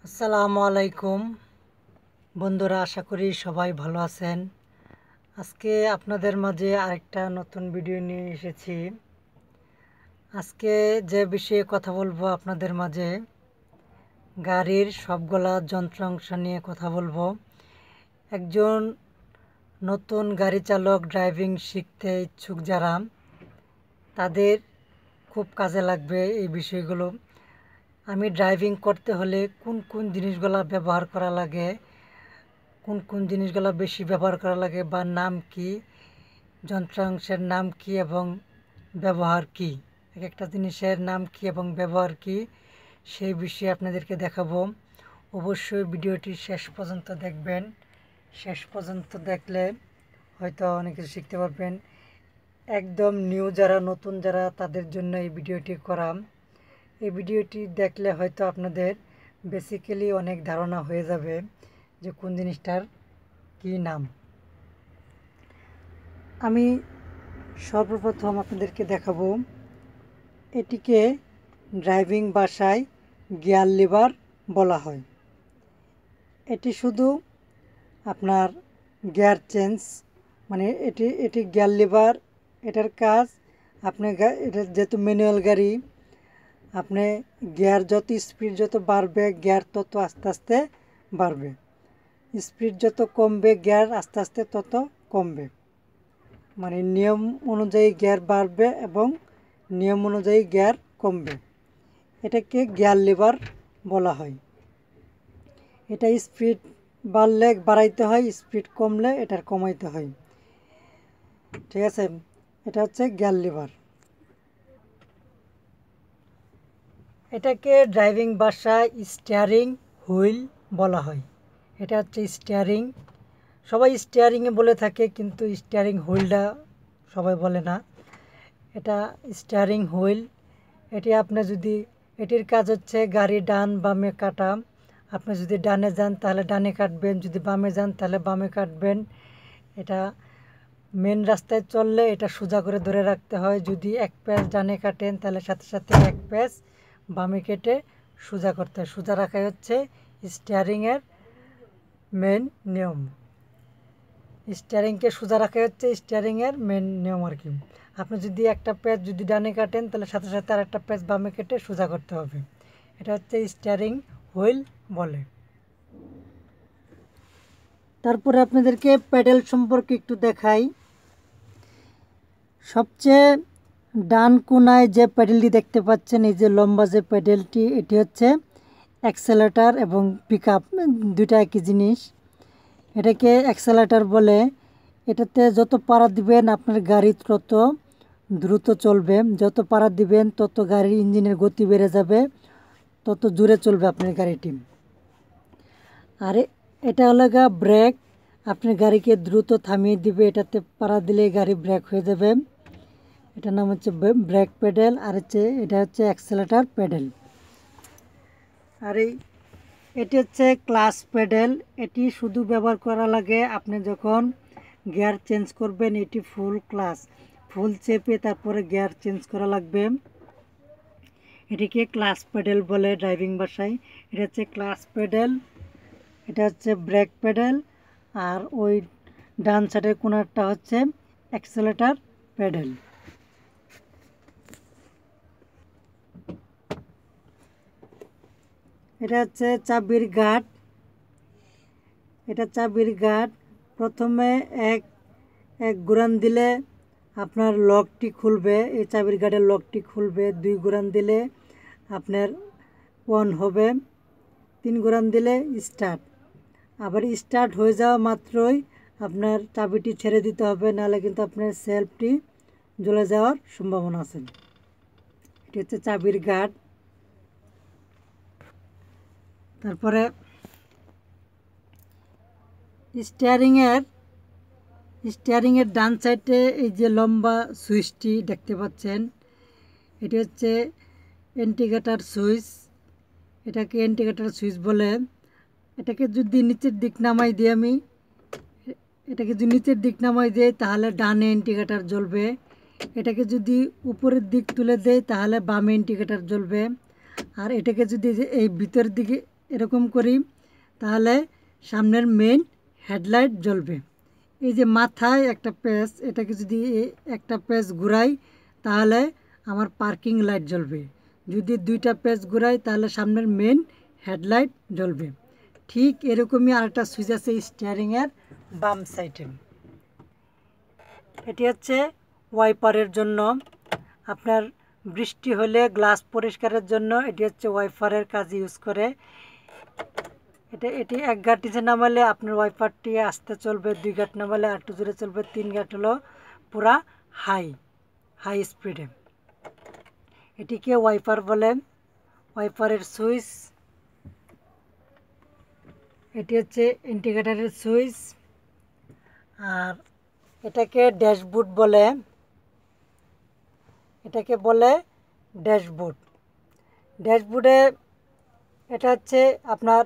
আসসালামু আলাইকুম বন্ধুরা, আশা করি সবাই ভালো আছেন। আজকে আপনাদের মাঝে আরেকটা নতুন ভিডিও নিয়ে এসেছি। আজকে যে বিষয়ে কথা বলবো আপনাদের মাঝে গাড়ির সবগুলা যন্ত্রাংশ নিয়ে কথা বলবো। একজন নতুন গাড়ি চালক ড্রাইভিং শিখতে ইচ্ছুক যারা, তাদের খুব কাজে লাগবে এই বিষয়গুলো। আমি ড্রাইভিং করতে হলে কোন কোন জিনিসগুলো ব্যবহার করা লাগে, কোন কোন জিনিসগুলো বেশি ব্যবহার করা লাগে বা নাম কি, যন্ত্রাংশের নাম কি এবং ব্যবহার কি, এক একটা জিনিসের নাম কি এবং ব্যবহার কি, সেই বিষয়ে আপনাদেরকে দেখাবো। অবশ্যই ভিডিওটি শেষ পর্যন্ত দেখবেন। শেষ পর্যন্ত দেখলে হয়তো অনেক কিছু শিখতে পারবেন। একদম নিউ যারা, নতুন যারা, তাদের জন্য এই ভিডিওটি করা। এই ভিডিওটি দেখলে হয়তো আপনাদের বেসিক্যালি অনেক ধারণা হয়ে যাবে যে কোন জিনিসটার কি নাম। আমি সর্বপ্রথম আপনাদেরকে দেখাবো, এটিকে ড্রাইভিং ভাষায় গিয়ার লিভার বলা হয়। এটি শুধু আপনার গিয়ার চেঞ্জ, মানে এটি গিয়ার লিভার। এটার কাজ আপনি এটা যেহেতু ম্যানুয়াল গাড়ি, আপনি গিয়ার যত স্পিড যত বাড়বে গিয়ার তত আস্তে আস্তে বাড়বে, স্পিড যত কমবে গিয়ার আস্তে আস্তে তত কমবে। মানে নিয়ম অনুযায়ী গিয়ার বাড়বে এবং নিয়ম অনুযায়ী গিয়ার কমবে। এটাকে গিয়ার লিভার বলা হয়। এটা স্পিড বাড়লে বাড়াইতে হয়, স্পিড কমলে এটার কমাইতে হয়। ঠিক আছে, এটা হচ্ছে গিয়ার লিভার। এটাকে ড্রাইভিং ভাষায় স্টিয়ারিং হুইল বলা হয়। এটা হচ্ছে স্টিয়ারিং, সবাই স্টিয়ারিংয়ে বলে থাকে, কিন্তু স্টিয়ারিং হুইলটা সবাই বলে না। এটা স্টিয়ারিং হুইল। এটি আপনি যদি, এটির কাজ হচ্ছে গাড়ি ডান বামে কাটা। আপনি যদি ডানে যান তাহলে ডানে কাটবেন, যদি বামে যান তাহলে বামে কাটবেন। এটা মেন রাস্তায় চললে এটা সোজা করে ধরে রাখতে হয়। যদি এক প্যাচ ডানে কাটেন তাহলে সাথে সাথে এক প্যাচ বামে কেটে সোজা করতে হয়। সোজা রাখাই হচ্ছে স্টিয়ারিংয়ের মেন নিয়ম। স্টিয়ারিংকে সোজা রাখাই হচ্ছে স্টিয়ারিংয়ের মেন নিয়ম আর কি। আপনি যদি একটা প্যাচ যদি ডানে কাটেন তাহলে সাথে সাথে আর একটা প্যাচ বামে কেটে সোজা করতে হবে। এটা হচ্ছে স্টিয়ারিং হুইল বলে। তারপরে আপনাদেরকে প্যাডেল সম্পর্কে একটু দেখাই। সবচেয়ে ডান কোনায় যে প্যাডেলটি দেখতে পাচ্ছেন, এই যে লম্বা যে প্যাডেলটি, এটি হচ্ছে অ্যাক্সেলেটার এবং পিক আপ, দুইটা একই জিনিস। এটাকে অ্যাক্সেলেটার বলে। এটাতে যত পাড়া দিবেন আপনার গাড়ি তত দ্রুত চলবে, যত পাড়া দিবেন তত গাড়ির ইঞ্জিনের গতি বেড়ে যাবে, তত জোরে চলবে আপনার গাড়িটি। আর এটা হলো ব্রেক, আপনার গাড়িকে দ্রুত থামিয়ে দিবে, এটাতে পাড়া দিলে গাড়ি ব্রেক হয়ে যাবে। এটার নাম হচ্ছে ব্রেক প্যাডেল, আর এটা হচ্ছে অ্যাক্সেলেটার প্যাডেল। আর এটি হচ্ছে ক্লাচ প্যাডেল। এটি শুধু ব্যবহার করা লাগে আপনি যখন গিয়ার চেঞ্জ করবেন। এটি ফুল ক্লাচ, ফুল চেপে তারপরে গিয়ার চেঞ্জ করা লাগবে। এটিকে ক্লাচ প্যাডেল বলে ড্রাইভিং ভাষায়। এটা হচ্ছে ক্লাচ প্যাডেল, এটা হচ্ছে ব্রেক প্যাডেল, আর ওই ডান সাইডের কোনারটা হচ্ছে অ্যাক্সেলেটার প্যাডেল। এটা হচ্ছে চাবির গার্ড। এটা চাবির গার্ড। প্রথমে এক ঘুরান দিলে আপনার লকটি খুলবে, এই চাবির গার্ডের লকটি খুলবে। 2 ঘুরান দিলে আপনার অন হবে। 3 ঘুরান দিলে স্টার্ট। আবার স্টার্ট হয়ে যাওয়া মাত্রই আপনার চাবিটি ছেড়ে দিতে হবে, নাহলে কিন্তু আপনার সেলফটি জ্বলে যাওয়ার সম্ভাবনা আছে। এটি হচ্ছে চাবির গার্ড। তারপরে স্টিয়ারিংয়ের ডান সাইডে এই যে লম্বা সুইচটি দেখতে পাচ্ছেন, এটি হচ্ছে ইন্ডিকেটর সুইচ। এটাকে ইন্ডিকেটর সুইচ বলে। এটাকে যদি নিচের দিক নামাই দিই এটাকে যদি নিচের দিক নামাই দিই তাহলে ডানে ইন্ডিকেটর জ্বলবে। এটাকে যদি উপরের দিক তুলে দেয় তাহলে বামে ইন্ডিকেটর জ্বলবে। আর এটাকে যদি এই ভিতরের দিকে এরকম করি তাহলে সামনের মেইন হেডলাইট জ্বলবে। এই যে মাথায় একটা পেঁচ, এটাকে যদি একটা পেঁচ ঘুরাই তাহলে আমার পার্কিং লাইট জ্বলবে। যদি দুইটা পেঁচ ঘুরাই তাহলে সামনের মেইন হেডলাইট জ্বলবে। ঠিক এরকমই আরেকটা সুইচ আছে স্টিয়ারিংয়ের বাম সাইডে। এটি হচ্ছে ওয়াইপারের জন্য, আপনার বৃষ্টি হলে গ্লাস পরিষ্কারের জন্য এটি হচ্ছে ওয়াইপারের কাজ ইউজ করে। এটি 1 গাঁট নিচে নামালে আপনার ওয়াইপারটি আস্তে চলবে, 2 গাঁট নামালে একটু জোরে চলবে, 3 গাঁট হলো পুরা হাই স্পিডে। এটিকে ওয়াইপার বলে। ওয়াইপারের সুইচ, এটি হচ্ছে ইন্ডিকেটরের সুইচ। আর এটাকে ড্যাশবোর্ড বলে, ড্যাশবোর্ডে এটা হচ্ছে আপনার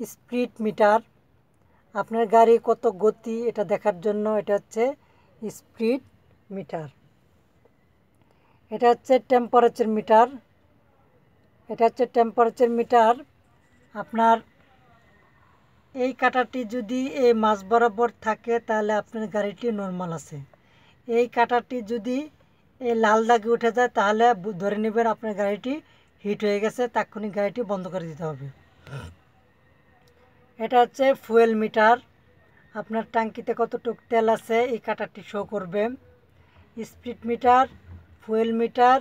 স্পিড মিটার, আপনার গাড়ি কত গতি এটা দেখার জন্য এটা হচ্ছে স্পিড মিটার। এটা হচ্ছে টেম্পারেচার মিটার। আপনার এই কাঁটাটি যদি এই মাঝ বরাবর থাকে তাহলে আপনার গাড়িটি নর্মাল আছে। এই কাঁটাটি যদি এই লাল দাগে উঠে যায় তাহলে ধরে নেবেন আপনার গাড়িটি হিট হয়ে গেছে, তাৎক্ষণিক গাড়িটি বন্ধ করে দিতে হবে। এটা হচ্ছে ফুয়েল মিটার, আপনার ট্যাঙ্কিতে কতটুকু তেল আছে এই কাঁটাটি শো করবে। স্পিড মিটার, ফুয়েল মিটার,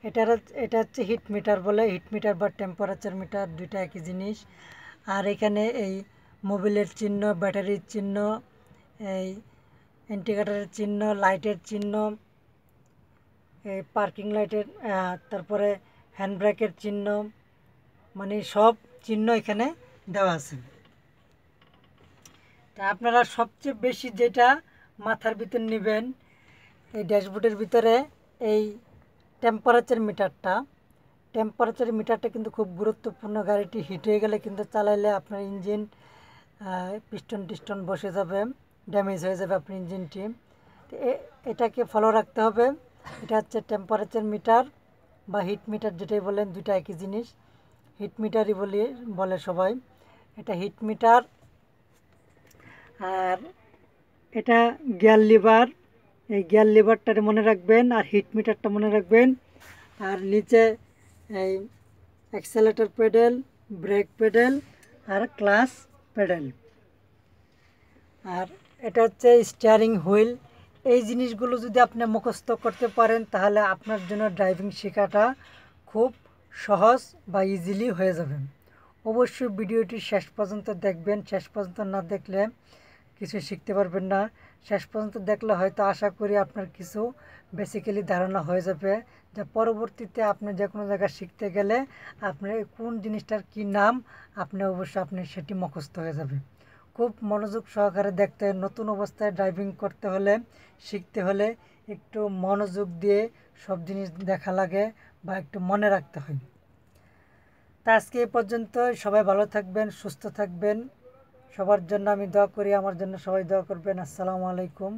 এটা হচ্ছে হিট মিটার বলে। হিট মিটার বা টেম্পারেচার মিটার দুইটা একই জিনিস। আর এখানে এই মোবিলের চিহ্ন, ব্যাটারির চিহ্ন, এই ইন্ডিকেটরের চিহ্ন, লাইটের চিহ্ন, এই পার্কিং লাইটের, তারপরে হ্যান্ড ব্রেকের চিহ্ন, মানে সব চিহ্ন এখানে দেওয়া আছে। তা আপনারা সবচেয়ে বেশি যেটা মাথার ভিতর নেবেন এই ড্যাশবোর্ডের ভিতরে এই টেম্পারেচার মিটারটা কিন্তু খুব গুরুত্বপূর্ণ। গাড়িটি হিট হয়ে গেলে কিন্তু চালাইলে আপনার ইঞ্জিন পিস্টন বসে যাবে, ড্যামেজ হয়ে যাবে আপনার ইঞ্জিনটি। এটাকে ফলো রাখতে হবে। এটা হচ্ছে টেম্পারেচার মিটার বা হিট মিটার, যেটাই বলেন দুইটা একই জিনিস। হিট মিটারই বলে সবাই। এটা হিট মিটার। আর এটা গিয়ার লিভার, এই গিয়ার লিভারটা মনে রাখবেন, আর হিট মিটারটা মনে রাখবেন। আর নিচে এই অ্যাক্সেলেটর পেডেল, ব্রেক পেডেল আর ক্লাচ পেডেল। আর এটা হচ্ছে স্টিয়ারিং হুইল। এই জিনিসগুলো যদি আপনি মুখস্থ করতে পারেন তাহলে আপনার জন্য ড্রাইভিং শেখাটা খুব সহজ বা ইজিলি হয়ে যাবে। অবশ্যই ভিডিওটি শেষ পর্যন্ত দেখবেন, শেষ পর্যন্ত না দেখলে কিছু শিখতে পারবেন না। শেষ পর্যন্ত দেখলে হয়তো আশা করি আপনার কিছু বেসিক্যালি ধারণা হয়ে যাবে, যে পরবর্তীতে আপনি যে কোনো জায়গায় শিখতে গেলে আপনার কোন জিনিসটার কি নাম আপনি সেটি মুখস্থ হয়ে যাবে। খুব মনোযোগ সহকারে দেখতে, নতুন অবস্থায় ড্রাইভিং করতে হলে, শিখতে হলে একটু মনোযোগ দিয়ে সব জিনিস দেখা লাগে বা একটু মনে রাখতে হয়। তা আজকে এই পর্যন্ত। সবাই ভালো থাকবেন, সুস্থ থাকবেন। সবার জন্য আমি দোয়া করি, আমার জন্য সবাই দোয়া করবেন। আসসালামু আলাইকুম।